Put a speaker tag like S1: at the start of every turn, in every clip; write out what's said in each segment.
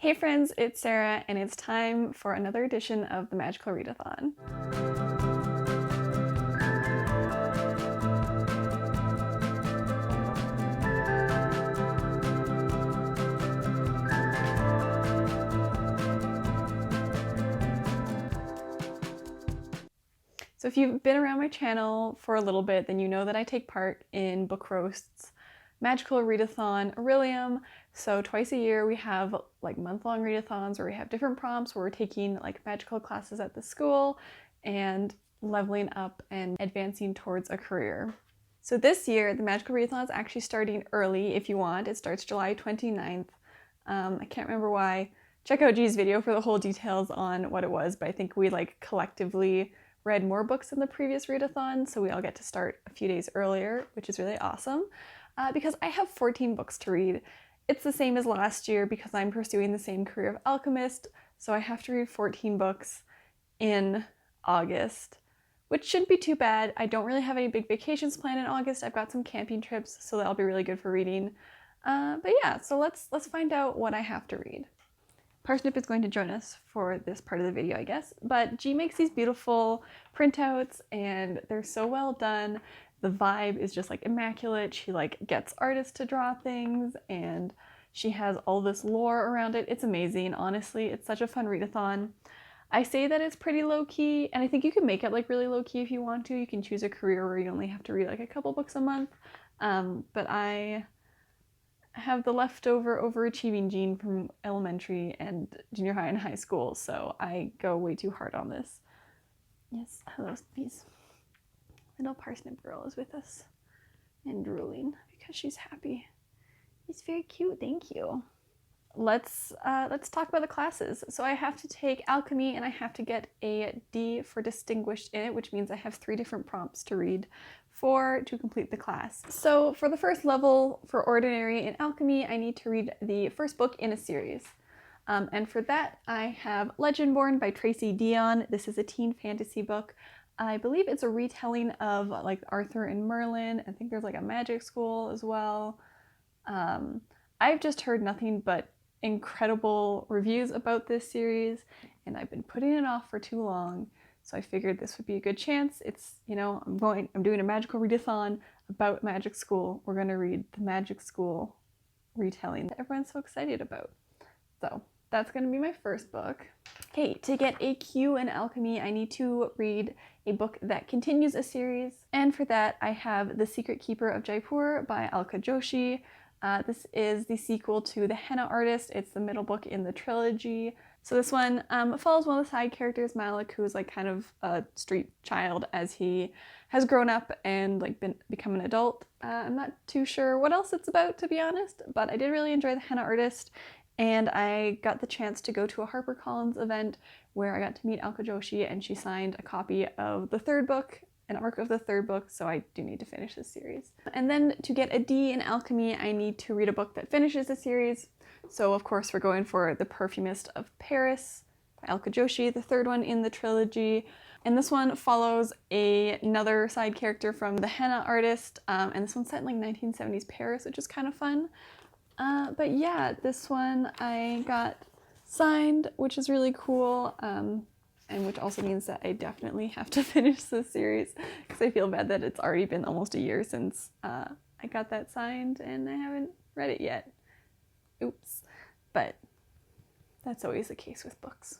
S1: Hey friends, it's Sarah, and it's time for another edition of the Magical Readathon. So if you've been around my channel for a little bit, then you know that I take part in Book Roast's Magical Readathon Orilium. So twice a year we have like month-long readathons where we have different prompts where we're taking like magical classes at the school and leveling up and advancing towards a career. So this year the Magical Readathon is actually starting early if you want. It starts July 29th. I can't remember why. Check out G's video for the whole details on what it was, but I think we like collectively read more books than the previous readathon, so we all get to start a few days earlier, which is really awesome. Because I have 14 books to read. It's the same as last year because I'm pursuing the same career of alchemist, so I have to read 14 books in August, which shouldn't be too bad. I don't really have any big vacations planned in August. I've got some camping trips, so that'll be really good for reading. But yeah, so let's find out what I have to read. Parsnip is going to join us for this part of the video, I guess, but G makes these beautiful printouts and they're so well done. The vibe is just like immaculate. She like gets artists to draw things and she has all this lore around it. It's amazing. Honestly, it's such a fun readathon. I say that it's pretty low-key, and I think you can make it like really low-key if you want to. You can choose a career where you only have to read like a couple books a month. But I have the leftover overachieving gene from elementary and junior high and high school, so I go way too hard on this. Yes, hello, bees. Little parsnip girl is with us and drooling because she's happy. It's very cute, thank you. Let's talk about the classes. So I have to take alchemy and I have to get a D for distinguished in it, which means I have 3 different prompts to read to complete the class. So for the first level for ordinary in alchemy, I need to read the first book in a series. And for that I have Legendborn by Tracy Deonn. This is a teen fantasy book. I believe it's a retelling of like Arthur and Merlin. I think there's like a magic school as well. I've just heard nothing but incredible reviews about this series and I've been putting it off for too long. So I figured this would be a good chance. It's, you know, I'm doing a magical readathon about magic school. We're going to read the magic school retelling that everyone's so excited about. So that's going to be my first book. Okay, to get a Q in alchemy, I need to read a book that continues a series. And for that, I have The Secret Keeper of Jaipur by Alka Joshi. This is the sequel to The Henna Artist. It's the middle book in the trilogy. So this one follows one of the side characters, Malik, who is like kind of a street child as he has grown up and like become an adult. I'm not too sure what else it's about, to be honest, but I did really enjoy The Henna Artist. And I got the chance to go to a HarperCollins event where I got to meet Alka Joshi and she signed a copy of the third book, an arc of the third book, so I do need to finish this series. And then to get a D in alchemy, I need to read a book that finishes the series. So of course we're going for The Perfumist of Paris by Alka Joshi, the third one in the trilogy. And this one follows another side character from The Henna Artist, and this one's set in like 1970s Paris, which is kind of fun. But yeah, this one I got signed, which is really cool, and which also means that I definitely have to finish this series because I feel bad that it's already been almost a year since I got that signed and I haven't read it yet. Oops. But that's always the case with books.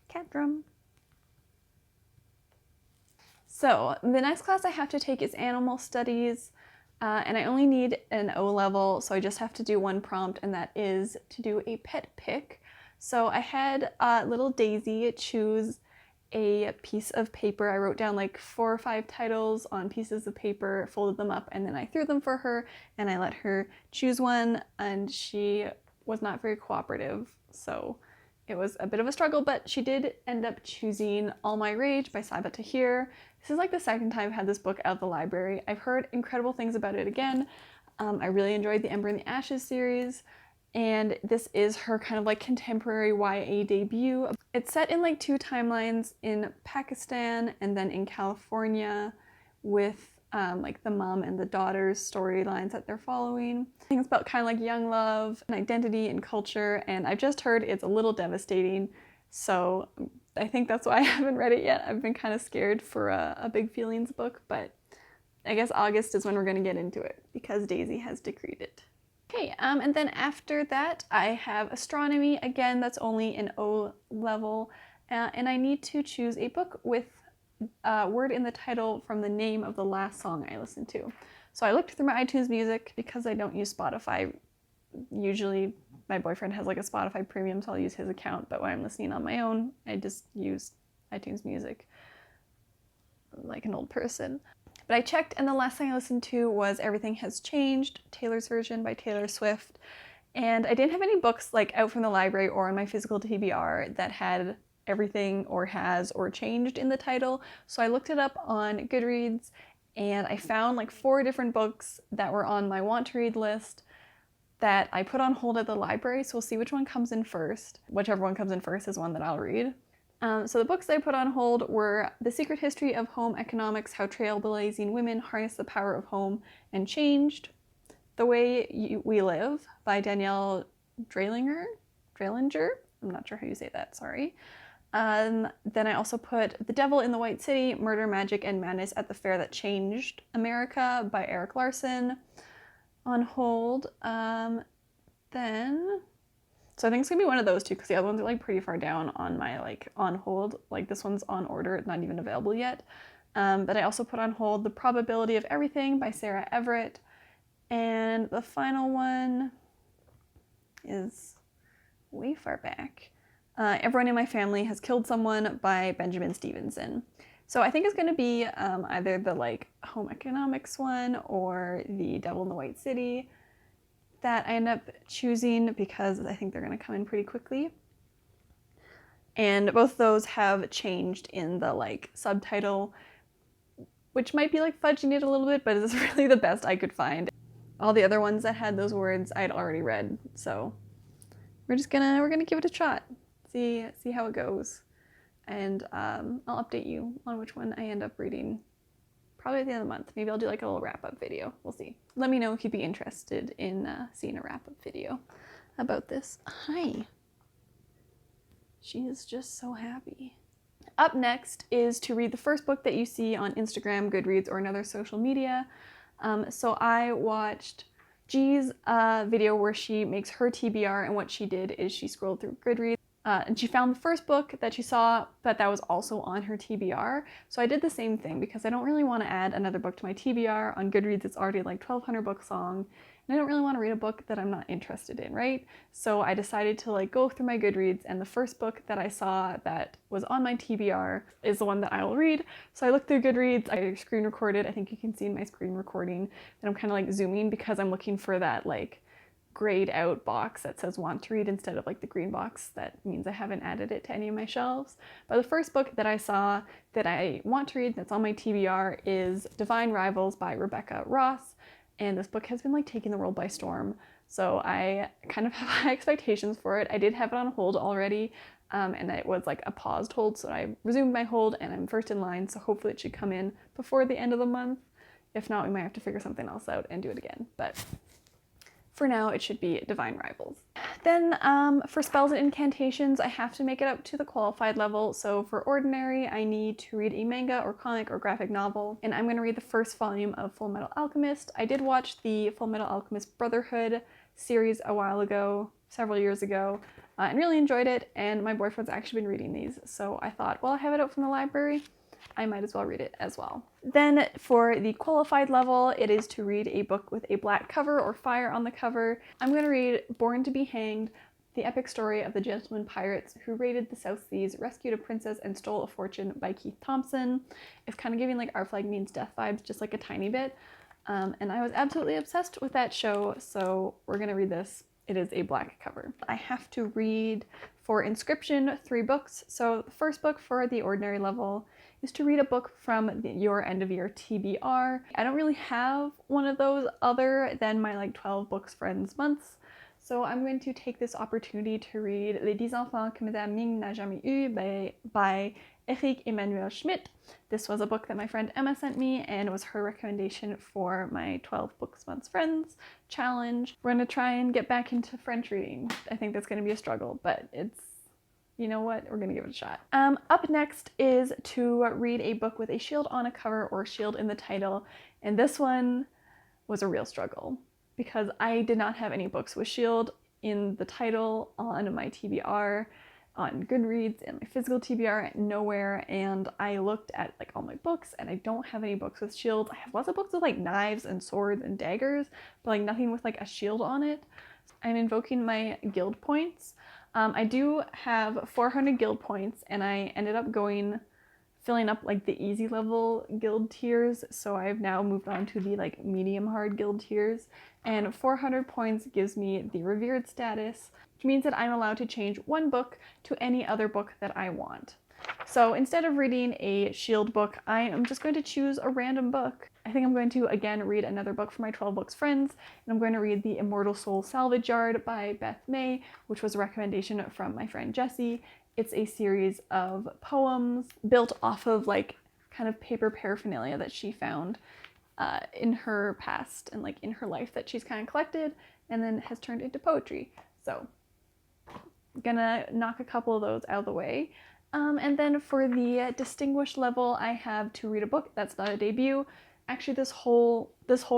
S1: Cat drum. So the next class I have to take is Animal Studies. And I only need an O level, so I just have to do one prompt, and that is to do a pet pick. So I had little Daisy choose a piece of paper. I wrote down like 4 or 5 titles on pieces of paper, folded them up, and then I threw them for her, and I let her choose one, and she was not very cooperative, so it was a bit of a struggle, but she did end up choosing All My Rage by Saiba Tahir. This is like the second time I've had this book out of the library. I've heard incredible things about it again. I really enjoyed the Ember and the Ashes series, and this is her kind of like contemporary YA debut. It's set in like 2 timelines, in Pakistan and then in California, with like the mom and the daughter's storylines that they're following. I think it's about kind of like young love and identity and culture, and I've just heard it's a little devastating, so I think that's why I haven't read it yet. I've been kind of scared for a big feelings book, but I guess August is when we're going to get into it because Daisy has decreed it. Okay, and then after that I have Astronomy. Again, that's only an O level, and I need to choose a book with a word in the title from the name of the last song I listened to. So I looked through my iTunes Music because I don't use Spotify. Usually my boyfriend has like a Spotify premium, so I'll use his account, but when I'm listening on my own, I just use iTunes Music like an old person. But I checked, and the last thing I listened to was Everything Has Changed, Taylor's version by Taylor Swift. And I didn't have any books like out from the library or on my physical TBR that had everything or has or changed in the title. So I looked it up on Goodreads, and I found like 4 different books that were on my want to read list that I put on hold at the library. So we'll see which one comes in first. Whichever one comes in first is one that I'll read. So the books that I put on hold were The Secret History of Home Economics, How Trailblazing Women Harness the Power of Home and Changed, The Way We Live by Danielle Dreilinger? I'm not sure how you say that, sorry. Then I also put The Devil in the White City, Murder, Magic, and Madness at the Fair That Changed America by Eric Larson on hold. So I think it's gonna be one of those two because the other ones are like pretty far down on my like on hold. Like this one's on order, it's not even available yet. But I also put on hold The Probability of Everything by Sarah Everett. And the final one is way far back. Everyone in My Family Has Killed Someone by Benjamin Stevenson. So I think it's going to be either the like home economics one or the Devil in the White City that I end up choosing because I think they're going to come in pretty quickly. And both those have changed in the like subtitle, which might be like fudging it a little bit, but it's really the best I could find. All the other ones that had those words I'd already read, so we're gonna give it a shot. See how it goes. And I'll update you on which one I end up reading probably at the end of the month. Maybe I'll do like a little wrap-up video. We'll see. Let me know if you'd be interested in seeing a wrap-up video about this. Hi. She is just so happy. Up next is to read the first book that you see on Instagram, Goodreads, or another social media. So I watched G's video where she makes her TBR, and what she did is she scrolled through Goodreads and she found the first book that she saw, but that was also on her TBR. So I did the same thing because I don't really want to add another book to my TBR. On Goodreads, it's already like 1,200 books long, and I don't really want to read a book that I'm not interested in, right? So I decided to like go through my Goodreads, and the first book that I saw that was on my TBR is the one that I will read. So I looked through Goodreads, I screen recorded. I think you can see in my screen recording that I'm kind of like zooming because I'm looking for that like grayed out box that says want to read instead of like the green box that means I haven't added it to any of my shelves. But the first book that I saw that I want to read that's on my TBR is Divine Rivals by Rebecca Ross, and this book has been like taking the world by storm, so I kind of have high expectations for it. I did have it on hold already, and it was like a paused hold, so I resumed my hold and I'm first in line, so hopefully it should come in before the end of the month. If not, we might have to figure something else out and do it again, but for now, it should be Divine Rivals. Then for Spells and Incantations, I have to make it up to the qualified level. So for Ordinary, I need to read a manga or comic or graphic novel, and I'm going to read the first volume of Full Metal Alchemist. I did watch the Full Metal Alchemist Brotherhood series a while ago, several years ago, and really enjoyed it, and my boyfriend's actually been reading these, so I thought, well, I have it out from the library, I might as well read it as well. Then for the qualified level, it is to read a book with a black cover or fire on the cover. I'm going to read Born to be Hanged, the epic story of the gentleman pirates who raided the South Seas, rescued a princess, and stole a fortune by Keith Thompson. It's kind of giving like Our Flag Means Death vibes, just like a tiny bit. And I was absolutely obsessed with that show, so we're going to read this. It is a black cover. I have to read for Inscription 3 books. So the first book for the ordinary level is to read a book from your end of year TBR. I don't really have one of those other than my like 12 books friends months. So I'm going to take this opportunity to read Les 10 enfants que Madame Ming n'a jamais eu by Eric Emmanuel Schmidt. This was a book that my friend Emma sent me, and it was her recommendation for my 12 Books Months Friends challenge. We're gonna try and get back into French reading. I think that's gonna be a struggle, but it's, you know what, we're gonna give it a shot. Up next is to read a book with a shield on a cover or shield in the title, and this one was a real struggle because I did not have any books with shield in the title on my TBR, on Goodreads, and my physical TBR, nowhere. And I looked at like all my books and I don't have any books with shields. I have lots of books with like knives and swords and daggers, but like nothing with like a shield on it. I'm invoking my guild points. I do have 400 guild points, and I ended up filling up like the easy level guild tiers, so I've now moved on to the like medium hard guild tiers, and 400 points gives me the revered status, which means that I'm allowed to change one book to any other book that I want. So instead of reading a shield book, I am just going to choose a random book. I think I'm going to again read another book for my 12 Books Friends, and I'm going to read The Immortal Soul Salvage Yard by Beth May, which was a recommendation from my friend Jessie. It's a series of poems built off of like kind of paper paraphernalia that she found in her past and like in her life that she's kind of collected and then has turned into poetry. So I'm gonna knock a couple of those out of the way. And then for the distinguished level, I have to read a book that's not a debut. Actually, this whole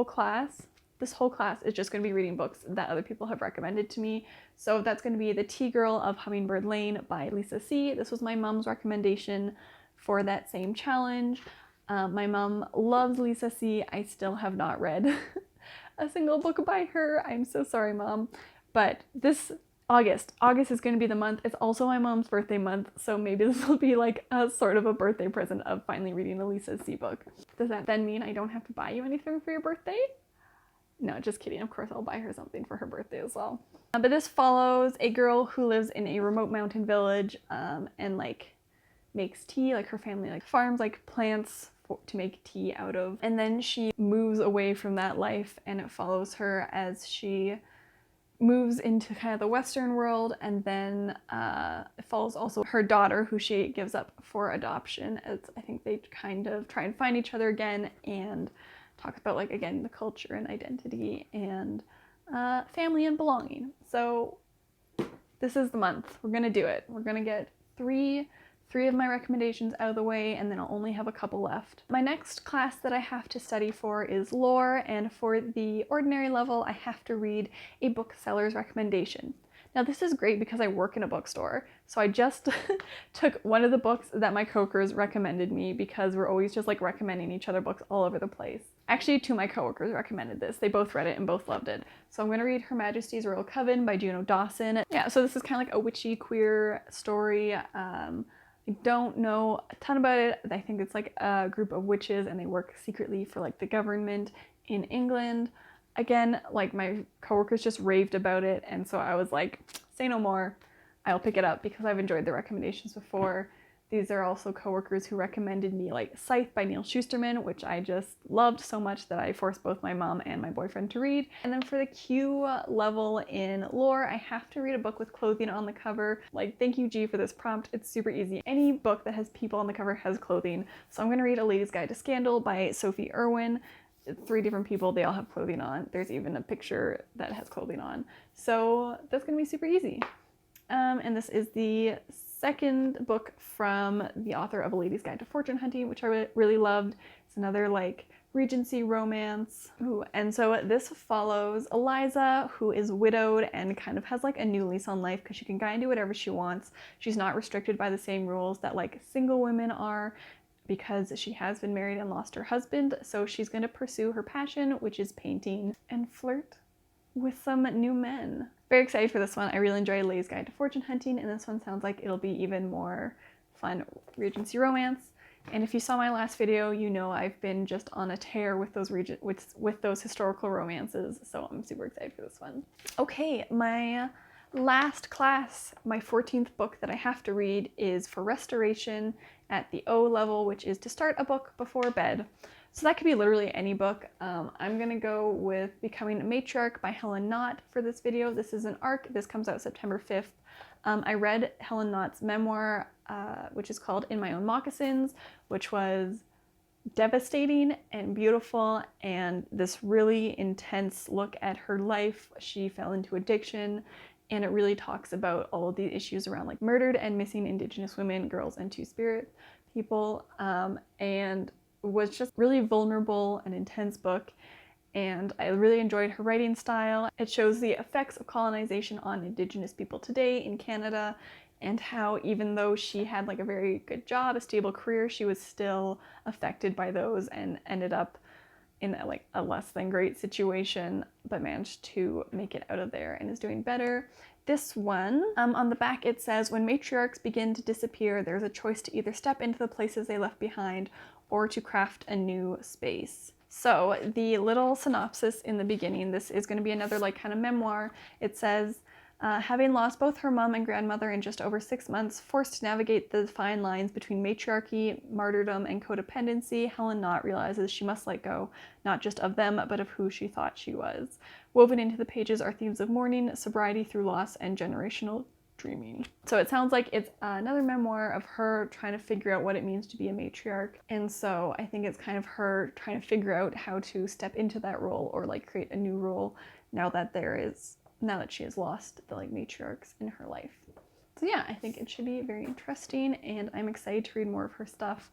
S1: class is just going to be reading books that other people have recommended to me. So that's going to be The Tea Girl of Hummingbird Lane by Lisa C. This was my mom's recommendation for that same challenge. My mom loves Lisa C. I still have not read a single book by her. I'm so sorry, Mom. But this August is going to be the month. It's also my mom's birthday month, so maybe this will be like a sort of a birthday present of finally reading a Lisa C. book. Does that then mean I don't have to buy you anything for your birthday? No, just kidding. Of course, I'll buy her something for her birthday as well. But this follows a girl who lives in a remote mountain village and like makes tea. Like her family like farms like plants to make tea out of. And then she moves away from that life, and it follows her as she moves into kind of the Western world, and then it follows also her daughter, who she gives up for adoption, as I think they kind of try and find each other again and talk about like again the culture and identity and family and belonging. So this is the month. We're gonna do it. We're gonna get three of my recommendations out of the way, and then I'll only have a couple left. My next class that I have to study for is lore, and for the ordinary level I have to read a bookseller's recommendation. Now this is great because I work in a bookstore, so I just took one of the books that my coworkers recommended me, because we're always just like recommending each other books all over the place. Actually, two of my coworkers recommended this. They both read it and both loved it. So I'm going to read Her Majesty's Royal Coven by Juno Dawson. Yeah, so this is kind of like a witchy queer story. I don't know a ton about it. I think it's like a group of witches and they work secretly for like the government in England. Again, like my coworkers just raved about it, and so I was like, say no more. I'll pick it up because I've enjoyed the recommendations before. These are also coworkers who recommended me like Scythe by Neil Shusterman, which I just loved so much that I forced both my mom and my boyfriend to read. And then for the Q level in lore, I have to read a book with clothing on the cover. Like, thank you, G, for this prompt. It's super easy. Any book that has people on the cover has clothing. So I'm going to read A Lady's Guide to Scandal by Sophie Irwin. It's 3 different people, they all have clothing on. There's even a picture that has clothing on. So that's going to be super easy. And this is the second book from the author of A Lady's Guide to Fortune Hunting, which I really loved. It's another like Regency romance. Ooh, and so this follows Eliza, who is widowed and kind of has like a new lease on life because she can kind of do whatever she wants. She's not restricted by the same rules that like single women are, because she has been married and lost her husband. So she's going to pursue her passion, which is painting, and flirt with some new men. Very excited for this one. I really enjoyed Lady's Guide to Fortune Hunting, and this one sounds like it'll be even more fun Regency romance. And if you saw my last video, you know I've been just on a tear with those with those historical romances, so I'm super excited for this one. Okay, my last class, my 14th book that I have to read is for restoration at the O level, which is to start a book before bed. So that could be literally any book. I'm gonna go with Becoming a Matriarch by Helen Knott for this video. This is an ARC. This comes out September 5th. I read Helen Knott's memoir, which is called In My Own Moccasins, which was devastating and beautiful, and this really intense look at her life. She fell into addiction, and it really talks about all of the issues around like murdered and missing Indigenous women, girls, and Two-Spirit people, and was just really vulnerable and intense book. And I really enjoyed her writing style. It shows the effects of colonization on Indigenous people today in Canada, and how even though she had like a very good job, a stable career, she was still affected by those and ended up in like a less than great situation, but managed to make it out of there and is doing better. This one, on the back it says, when matriarchs begin to disappear, there's a choice to either step into the places they left behind or to craft a new space. So the little synopsis in the beginning, this is going to be another like kind of memoir. It says, having lost both her mom and grandmother in just over 6 months, forced to navigate the fine lines between matriarchy, martyrdom, and codependency, Helen Knott realizes she must let go, not just of them, but of who she thought she was. Woven into the pages are themes of mourning, sobriety through loss, and generational dreaming. So it sounds like it's another memoir of her trying to figure out what it means to be a matriarch. And so I think it's kind of her trying to figure out how to step into that role or like create a new role now that she has lost the like matriarchs in her life. So yeah, I think it should be very interesting, and I'm excited to read more of her stuff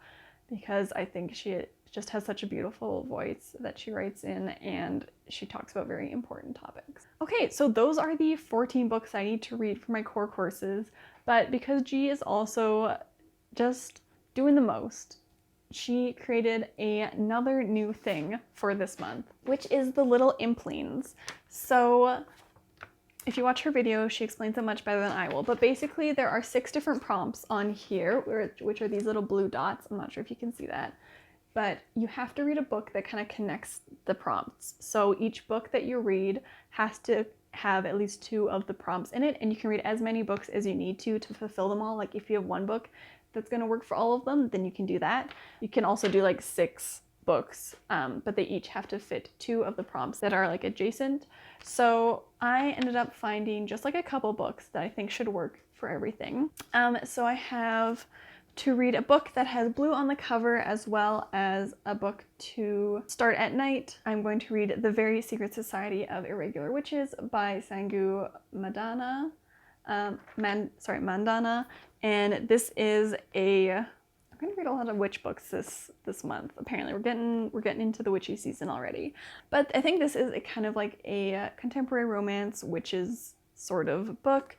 S1: because I think she just has such a beautiful voice that she writes in, and she talks about very important topics. Okay, so those are the 14 books I need to read for my core courses, but because G is also just doing the most, she created another new thing for this month, which is the little Implings. So if you watch her video, she explains it much better than I will, but basically there are 6 different prompts on here, which are these little blue dots. I'm not sure if you can see that, but you have to read a book that kind of connects the prompts. So each book that you read has to have at least 2 of the prompts in it, and you can read as many books as you need to fulfill them all. Like if you have one book that's going to work for all of them, then you can do that. You can also do like 6 books, but they each have to fit 2 of the prompts that are like adjacent. So I ended up finding just like a couple books that I think should work for everything. So I have to read a book that has blue on the cover, as well as a book to start at night. I'm going to read The Very Secret Society of Irregular Witches by Sangu Mandana. Mandana. And this is I'm going to read a lot of witch books this month. Apparently we're getting into the witchy season already. But I think this is a kind of like a contemporary romance witches sort of book.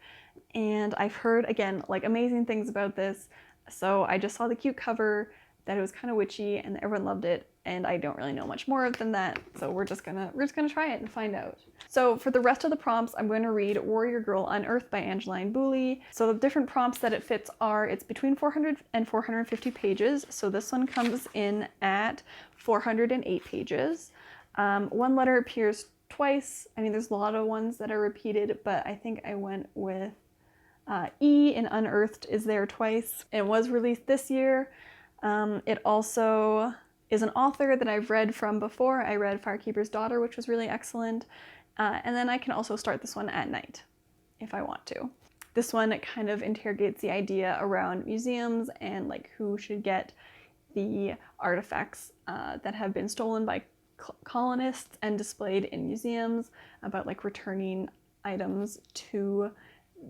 S1: And I've heard, again, like amazing things about this. So I just saw the cute cover, that it was kind of witchy, and everyone loved it, and I don't really know much more than that, so we're just gonna try it and find out. So for the rest of the prompts, I'm going to read Warrior Girl Unearthed by Angeline Booley. So the different prompts that it fits are, it's between 400 and 450 pages, so this one comes in at 408 pages. One letter appears twice. I mean, there's a lot of ones that are repeated, but I think I went with E in Unearthed is there twice. It was released this year. It also is an author that I've read from before. I read Firekeeper's Daughter, which was really excellent. And then I can also start this one at night if I want to. This one kind of interrogates the idea around museums and like who should get the artifacts that have been stolen by colonists and displayed in museums, about like returning items to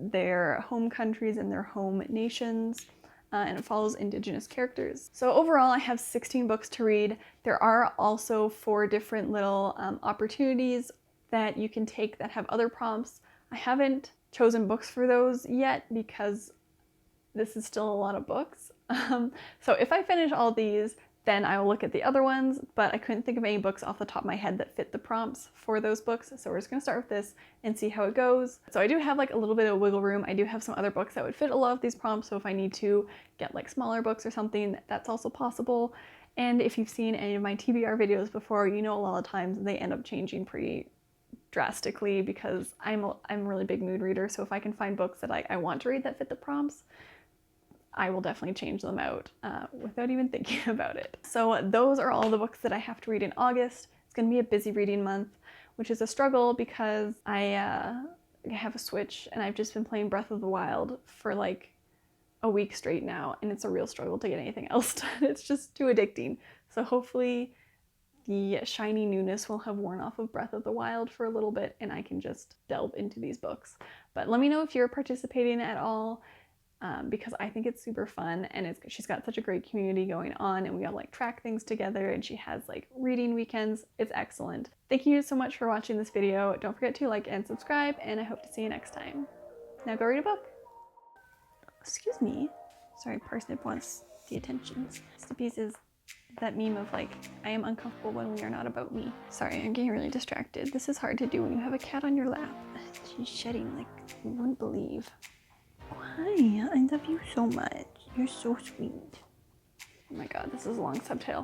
S1: their home countries and their home nations, and it follows Indigenous characters. So overall, I have 16 books to read. There are also 4 different little opportunities that you can take that have other prompts. I haven't chosen books for those yet because this is still a lot of books. So if I finish all these, then I will look at the other ones, but I couldn't think of any books off the top of my head that fit the prompts for those books. So we're just gonna start with this and see how it goes. So I do have like a little bit of wiggle room. I do have some other books that would fit a lot of these prompts. So if I need to get like smaller books or something, that's also possible. And if you've seen any of my TBR videos before, you know a lot of times they end up changing pretty drastically because I'm a really big mood reader. So if I can find books that I want to read that fit the prompts, I will definitely change them out without even thinking about it. So those are all the books that I have to read in August. It's going to be a busy reading month, which is a struggle because I have a Switch and I've just been playing Breath of the Wild for like a week straight now, and it's a real struggle to get anything else done. It's just too addicting. So hopefully the shiny newness will have worn off of Breath of the Wild for a little bit and I can just delve into these books. But let me know if you're participating at all, because I think it's super fun, and she's got such a great community going on, and we all like track things together, and she has like reading weekends. It's excellent. Thank you so much for watching this video. Don't forget to like and subscribe, and I hope to see you next time. Now go read a book. Excuse me. Sorry, Parsnip wants the attention. Snippy's is that meme of like, I am uncomfortable when we are not about me. Sorry, I'm getting really distracted. This is hard to do when you have a cat on your lap. She's shedding like you wouldn't believe. Hi, I love you so much. You're so sweet. Oh my god, this is a long subtitle.